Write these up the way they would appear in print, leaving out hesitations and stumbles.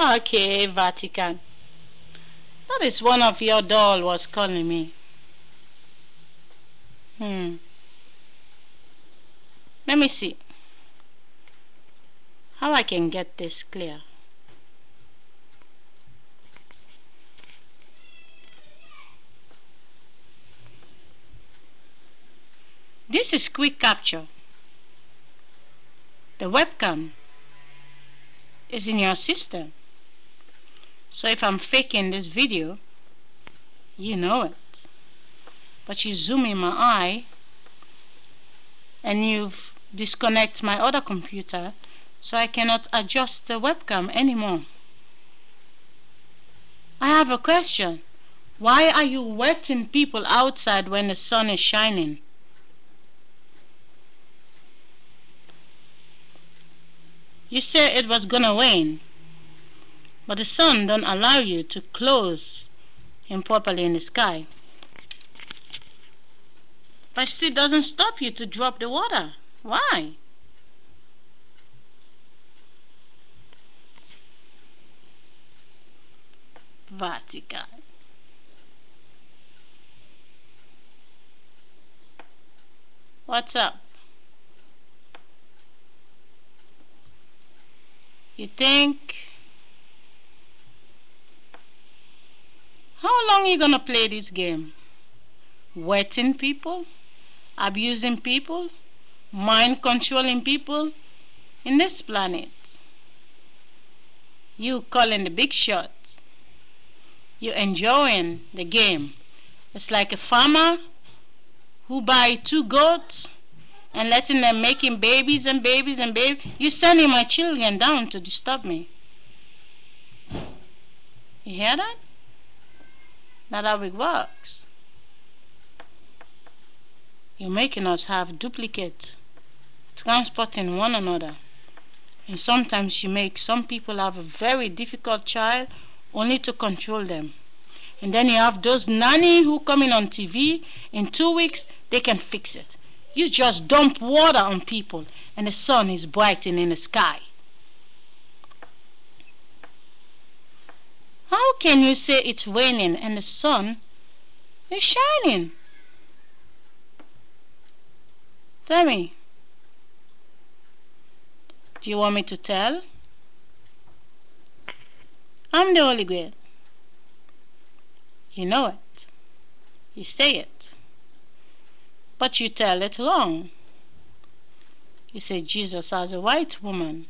Okay, Vatican. That is one of your doll was calling me. Let me see how I can get this clear. This is quick capture. The webcam is in your system. So if I'm faking this video, you know it. But you zoom in my eye and you've disconnect my other computer, so I cannot adjust the webcam anymore. I have a question. Why are you wetting people outside when the sun is shining? You said it was gonna rain, but the sun don't allow you to close him properly in the sky. But still doesn't stop you to drop the water. Why? Vatican. What's up? You think? How long are you gonna play this game? Wetting people? Abusing people? Mind controlling people in this planet? You calling the big shots. You're enjoying the game. It's like a farmer who buy 2 goats and letting them making babies and babies and babies. You're sending my children down to disturb me. You hear that? Not how it works. You're making us have duplicate, transporting one another. And sometimes you make some people have a very difficult child only to control them. And then you have those nanny who come in on TV, in 2 weeks they can fix it. You just dump water on people and the sun is brightening in the sky. How can you say it's raining and the sun is shining? Tell me. Do you want me to tell? I'm the Holy Grail. You know it. You say it. But you tell it wrong. You say Jesus has a white woman.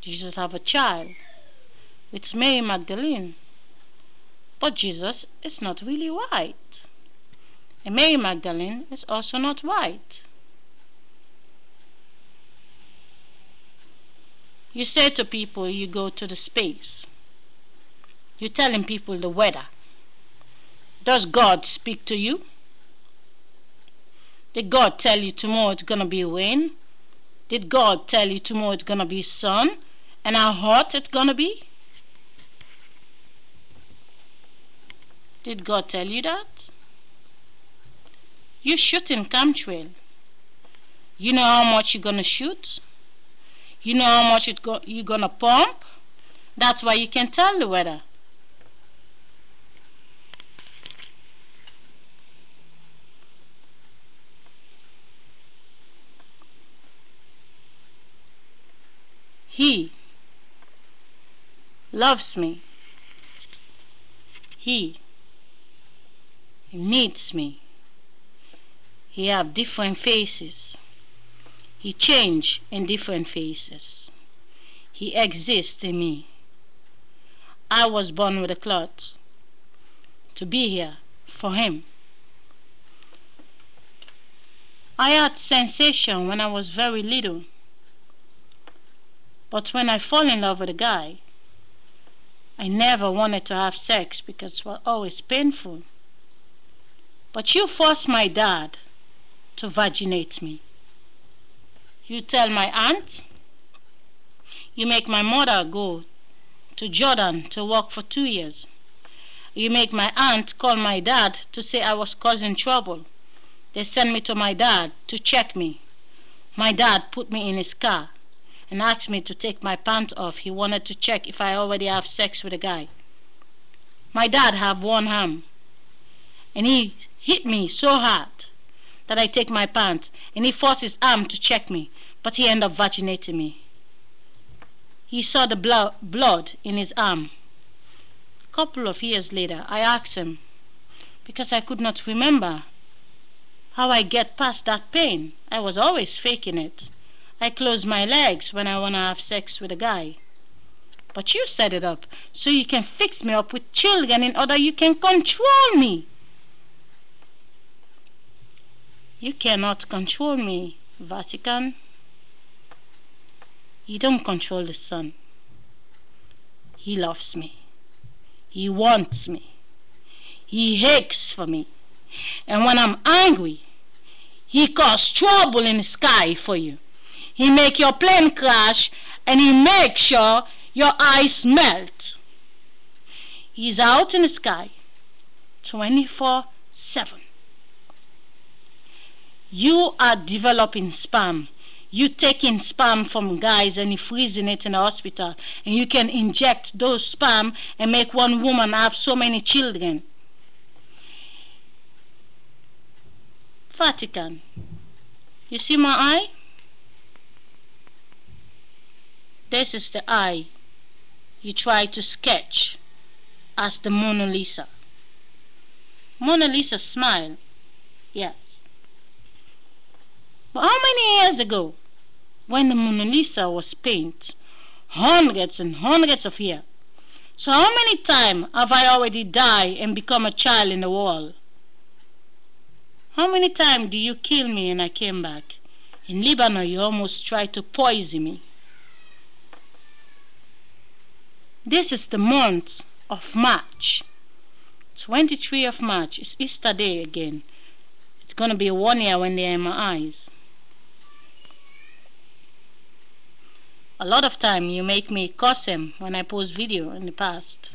Jesus have a child. It's Mary Magdalene. But Jesus is not really white. And Mary Magdalene is also not white. You say to people you go to the space. You're telling people the weather. Does God speak to you? Did God tell you tomorrow it's going to be rain? Did God tell you tomorrow it's going to be sun? And how hot it's going to be? Did God tell you that? You shoot in chemtrail. You know how much you're going to shoot? You know how much you're going to pump? That's why you can tell the weather. He loves me. He needs me. He have different faces. He change in different faces. He exists in me. I was born with a cloth to be here for him. I had sensation when I was very little. But when I fall in love with a guy, I never wanted to have sex because it was always painful. But you forced my dad to vaginate me. You tell my aunt, you make my mother go to Jordan to work for 2 years. You make my aunt call my dad to say I was causing trouble. They sent me to my dad to check me. My dad put me in his car. and asked me to take my pants off. He wanted to check if I already have sex with a guy. My dad have one arm, and he hit me so hard that I take my pants, and he forced his arm to check me, but he ended up vaginating me. He saw the blood in his arm. A couple of years later, I asked him, because I could not remember how I get past that pain. I was always faking it. I close my legs when I want to have sex with a guy. But you set it up so you can fix me up with children in order you can control me. You cannot control me, Vatican. You don't control the sun. He loves me. He wants me. He aches for me. And when I'm angry, he causes trouble in the sky for you. He make your plane crash, and he makes sure your eyes melt. He's out in the sky 24/7. You are developing sperm. You taking sperm from guys and you freezing it in the hospital, and you can inject those sperm and make one woman have so many children. Vatican, you see my eye? This is the eye you try to sketch as the Mona Lisa. Mona Lisa smile, yes. But how many years ago, when the Mona Lisa was painted, hundreds and hundreds of years, so how many times have I already died and become a child in the wall? How many times do you kill me and I came back? In Lebanon, you almost tried to poison me. This is the month of March. 23 of March. It's Easter Day again. It's going to be 1 year when they're in my eyes. A lot of time you make me curse him when I post video in the past.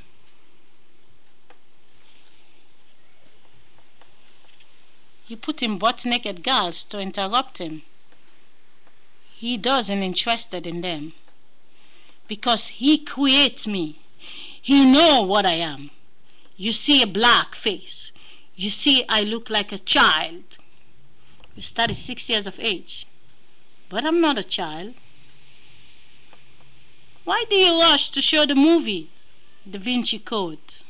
You put him butt naked girls to interrupt him. He doesn't interested in them. Because he creates me. He know what I am. You see a black face. You see I look like a child. You started 6 years of age. But I'm not a child. Why do you rush to show the movie, Da Vinci Code?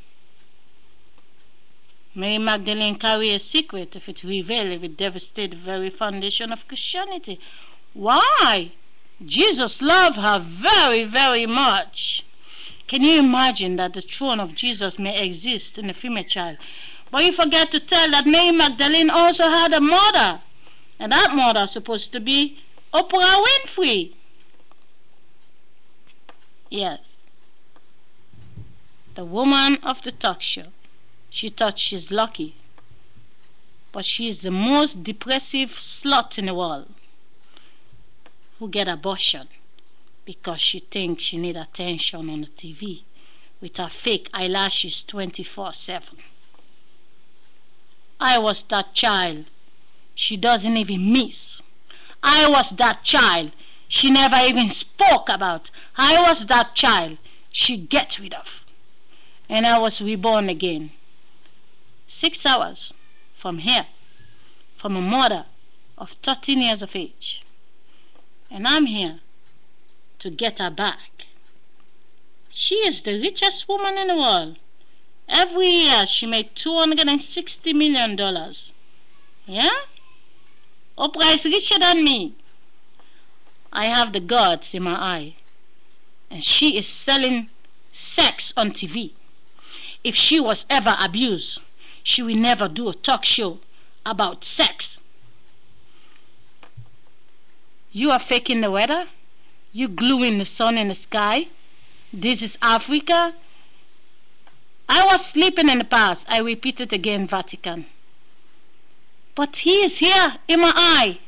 Mary Magdalene carry a secret. If it revealed, it would devastate the very foundation of Christianity. Why? Jesus loved her very, very much. Can you imagine that the throne of Jesus may exist in a female child? But you forget to tell that Mary Magdalene also had a mother. And that mother is supposed to be Oprah Winfrey. Yes. The woman of the talk show. She thought she's lucky. But she's the most depressive slut in the world. Who get abortion because she thinks she need attention on the TV with her fake eyelashes 24/7. I was that child she doesn't even miss. I was that child she never even spoke about. I was that child she gets rid of. And I was reborn again. 6 hours from here, from a mother of 13 years of age. And I'm here to get her back. She is the richest woman in the world. Every year she makes $260 million. Yeah? Oprah is richer than me. I have the gods in my eye. And she is selling sex on TV. If she was ever abused, she will never do a talk show about sex. You are faking the weather. You gluing the sun in the sky. This is Africa. I was sleeping in the past. I repeat it again, Vatican. But he is here in my eye.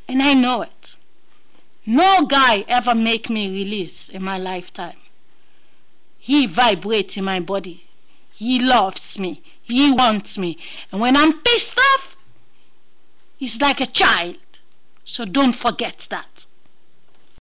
And I know it. No guy ever make me release in my lifetime. He vibrates in my body. He loves me. He wants me. And when I'm pissed off, he's like a child. So don't forget that.